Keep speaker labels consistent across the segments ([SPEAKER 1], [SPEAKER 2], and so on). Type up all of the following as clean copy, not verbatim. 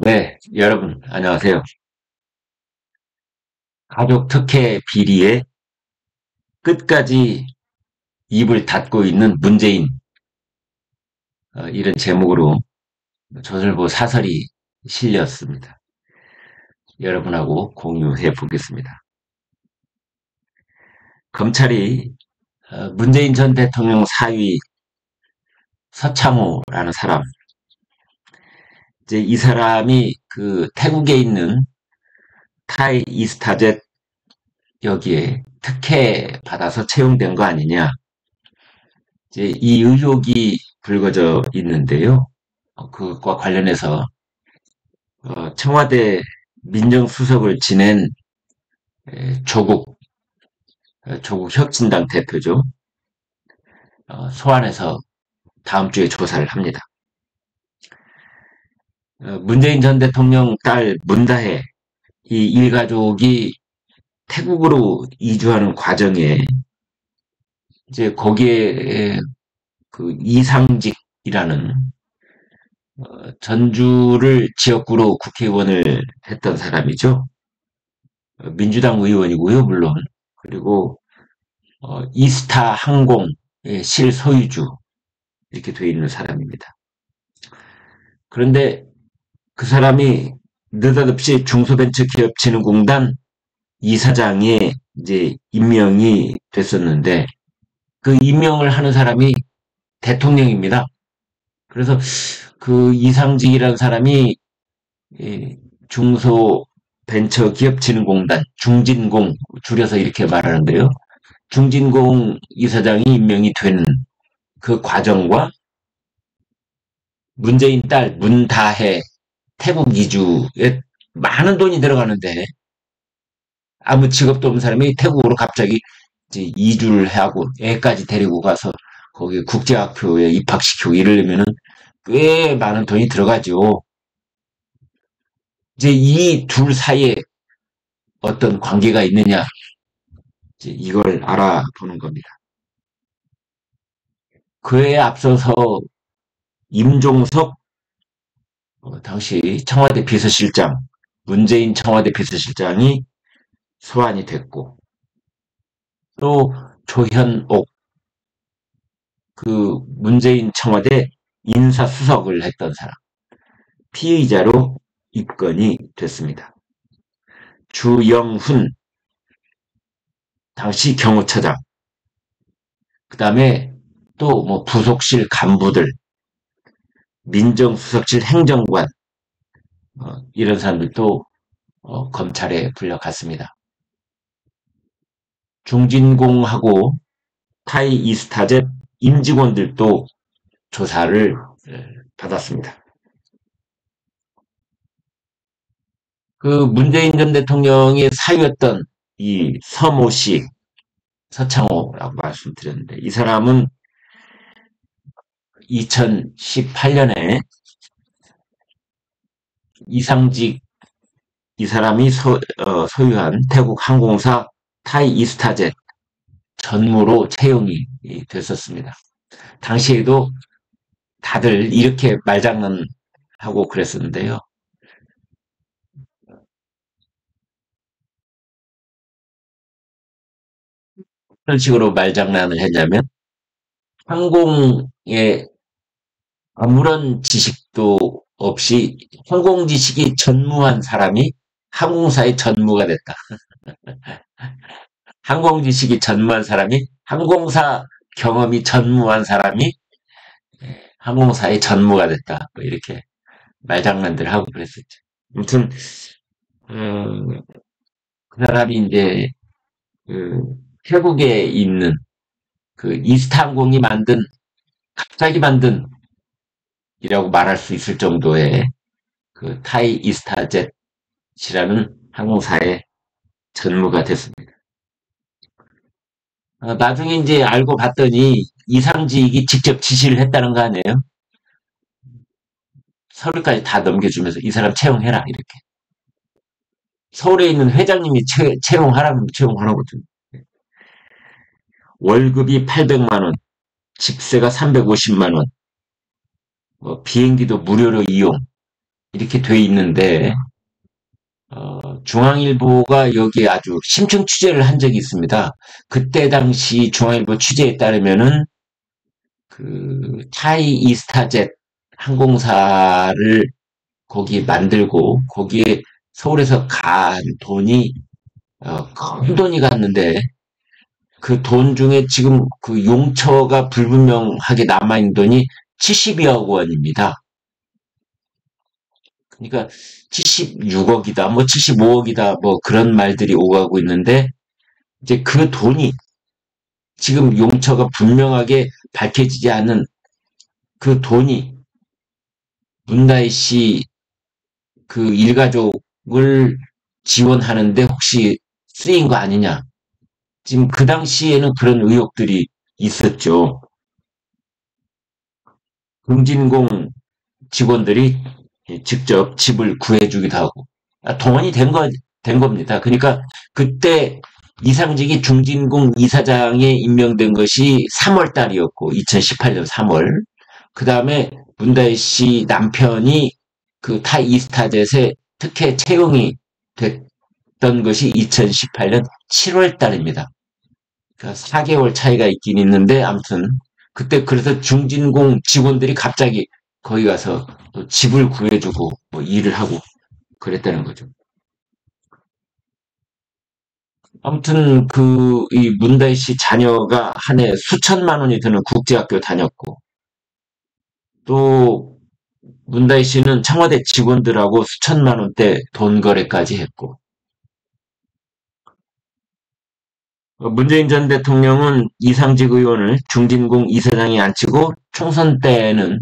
[SPEAKER 1] 네, 여러분, 안녕하세요. 가족 특혜 비리에 끝까지 입을 닫고 있는 문재인, 이런 제목으로 조선일보 사설이 실렸습니다. 여러분하고 공유해 보겠습니다. 검찰이 문재인 전 대통령 사위 서창호라는 사람, 이제 이 사람이 그 태국에 있는 타이 이스타젯 여기에 특혜 받아서 채용된 거 아니냐, 이제 이 의혹이 불거져 있는데요. 그것과 관련해서 청와대 민정수석을 지낸 조국 조국 혁신당 대표죠. 소환해서 다음 주에 조사를 합니다. 문재인 전 대통령 딸 문다혜 이 일가족이 태국으로 이주하는 과정에 이제 거기에 그 이상직이라는 전주를 지역구로 국회의원을 했던 사람이죠. 민주당 의원이고요, 물론. 그리고 이스타 항공의 실소유주 이렇게 되어 있는 사람입니다. 그런데 그 사람이 느닷없이 중소벤처기업진흥공단 이사장에 이제 임명이 됐었는데 그 임명을 하는 사람이 대통령입니다. 그래서 그 이상직이라는 사람이 중소벤처기업진흥공단 중진공 줄여서 이렇게 말하는데요. 중진공 이사장이 임명이 된 그 과정과 문재인 딸 문다혜 태국 이주에 많은 돈이 들어가는데 아무 직업도 없는 사람이 태국으로 갑자기 이제 이주를 하고 애까지 데리고 가서 거기 국제학교에 입학시키고 이러려면은 꽤 많은 돈이 들어가죠. 이제 이 둘 사이에 어떤 관계가 있느냐, 이제 이걸 알아보는 겁니다. 그에 앞서서 임종석 당시 청와대 비서실장, 문재인 청와대 비서실장이 소환이 됐고, 또 조현옥, 그 문재인 청와대 인사수석을 했던 사람, 피의자로 입건이 됐습니다. 주영훈, 당시 경호처장, 그 다음에 또 뭐 부속실 간부들, 민정수석실 행정관, 이런 사람들도 검찰에 불려갔습니다. 중진공하고 타이 이스타젯 임직원들도 조사를 받았습니다. 그 문재인 전 대통령의 사위였던 이 서모 씨, 서창호라고 말씀드렸는데 이 사람은 2018년에 이상직 이 사람이 소유한 태국 항공사 타이 이스타젯 전무로 채용이 됐었습니다. 당시에도 다들 이렇게 말장난하고 그랬었는데요. 어떤 식으로 말장난을 했냐면 항공에 아무런 지식도 없이 항공 지식이 전무한 사람이 항공사의 전무가 됐다. 항공 지식이 전무한 사람이 항공사 경험이 전무한 사람이 항공사의 전무가 됐다. 뭐 이렇게 말장난들 하고 그랬었죠. 아무튼 그 사람이 이제 그 태국에 있는 그 이스타항공이 갑자기 만든 이라고 말할 수 있을 정도의 그 타이 이스타젯이라는 항공사의 전무가 됐습니다. 나중에 이제 알고 봤더니 이상직이 직접 지시를 했다는 거 아니에요? 서류까지 다 넘겨주면서 이 사람 채용해라 이렇게. 서울에 있는 회장님이 채용하라면 채용하라거든. 월급이 800만 원, 집세가 350만 원, 비행기도 무료로 이용, 이렇게 돼 있는데 중앙일보가 여기에 아주 심층 취재를 한 적이 있습니다. 그때 당시 중앙일보 취재에 따르면은 그 타이 이스타젯 항공사를 거기 만들고 거기에 서울에서 간 돈이 큰 돈이 갔는데 그 돈 중에 지금 그 용처가 불분명하게 남아있는 돈이 72억 원입니다. 그러니까 76억이다, 뭐 75억이다, 뭐 그런 말들이 오가고 있는데 이제 그 돈이 지금 용처가 분명하게 밝혀지지 않은 그 돈이 문다희 씨 그 일가족을 지원하는데 혹시 쓰인 거 아니냐. 지금 그 당시에는 그런 의혹들이 있었죠. 금진공 직원들이 직접 집을 구해주기도 하고 동원이 된 겁니다. 그러니까 그때 이상직이 중진공 이사장에 임명된 것이 3월 달이었고 2018년 3월. 그 다음에 문다혜 씨 남편이 그 타이스타젯에 특혜 채용이 됐던 것이 2018년 7월 달입니다. 그러니까 4개월 차이가 있긴 있는데 아무튼 그때 그래서 중진공 직원들이 갑자기 거기 가서 또 집을 구해주고 뭐 일을 하고 그랬다는 거죠. 아무튼 그 이 문다희 씨 자녀가 한 해 수천만 원이 드는 국제학교 다녔고 또 문다희 씨는 청와대 직원들하고 수천만 원대 돈 거래까지 했고 문재인 전 대통령은 이상직 의원을 중진공 이사장에 앉히고 총선 때는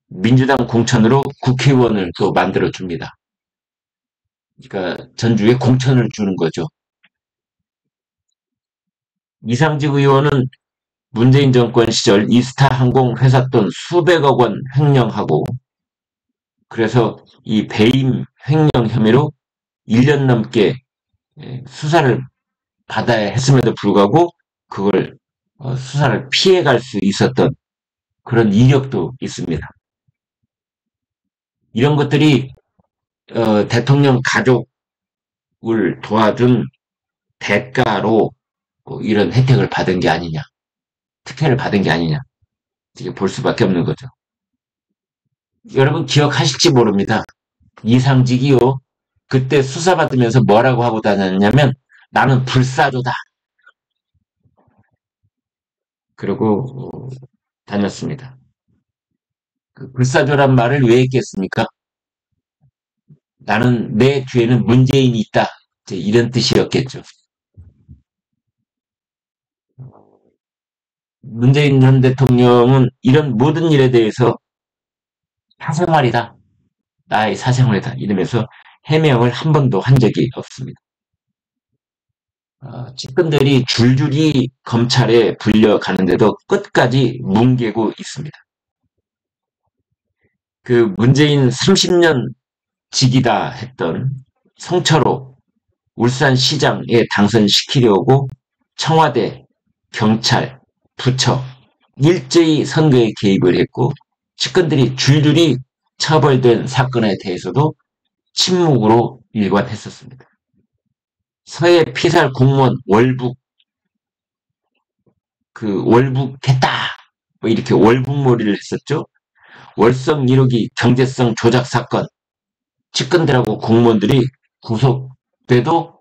[SPEAKER 1] 민주당 공천으로 국회의원을 또 만들어 줍니다. 그러니까 전주에 공천을 주는 거죠. 이상직 의원은 문재인 정권 시절 이스타 항공 회사 돈 수백억 원 횡령하고 그래서 이 배임 횡령 혐의로 1년 넘게 수사를 받아야 했음에도 불구하고 그걸 수사를 피해갈 수 있었던 그런 이력도 있습니다. 이런 것들이 대통령 가족을 도와준 대가로 뭐 이런 혜택을 받은 게 아니냐, 특혜를 받은 게 아니냐 이렇게 볼 수밖에 없는 거죠. 여러분 기억하실지 모릅니다. 이상직이요. 그때 수사받으면서 뭐라고 하고 다녔냐면 나는 불사조다. 그러고 다녔습니다. 그 불사조란 말을 왜 했겠습니까? 나는 내 뒤에는 문재인이 있다. 이제 이런 뜻이었겠죠. 문재인 전 대통령은 이런 모든 일에 대해서 사생활이다. 나의 사생활이다. 이러면서 해명을 한 번도 한 적이 없습니다. 측근들이 줄줄이 검찰에 불려가는데도 끝까지 뭉개고 있습니다. 그 문재인 30년 직이다 했던 성철호 울산시장에 당선시키려고 청와대, 경찰, 부처 일제히 선거에 개입을 했고 측근들이 줄줄이 처벌된 사건에 대해서도 침묵으로 일관했었습니다. 서해 피살 공무원 월북 그 월북했다 뭐 이렇게 월북몰이를 했었죠. 월성 1호기 경제성 조작 사건 측근들하고 공무원들이 구속돼도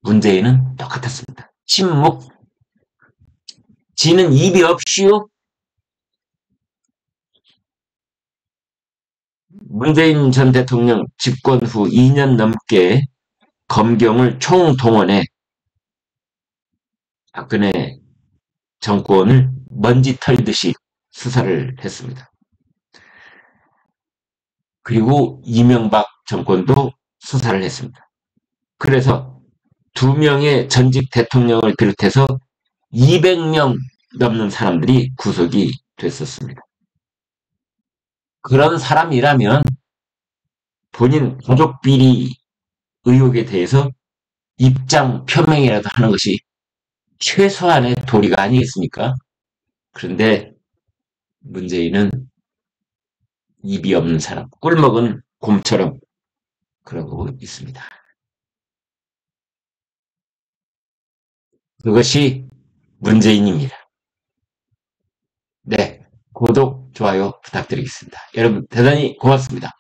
[SPEAKER 1] 문재인은 똑같았습니다. 침묵. 지는 입이 없이요. 문재인 전 대통령 집권 후 2년 넘게 검경을 총동원해 박근혜 정권을 먼지 털듯이 수사를 했습니다. 그리고 이명박 정권도 수사를 했습니다. 그래서 2명의 전직 대통령을 비롯해서 200명 넘는 사람들이 구속이 됐었습니다. 그런 사람이라면 본인 가족 비리 의혹에 대해서 입장 표명이라도 하는 것이 최소한의 도리가 아니겠습니까? 그런데 문재인은 입이 없는 사람, 꿀먹은 곰처럼 그러고 있습니다. 그것이 문재인입니다. 네. 구독, 좋아요 부탁드리겠습니다. 여러분, 대단히 고맙습니다.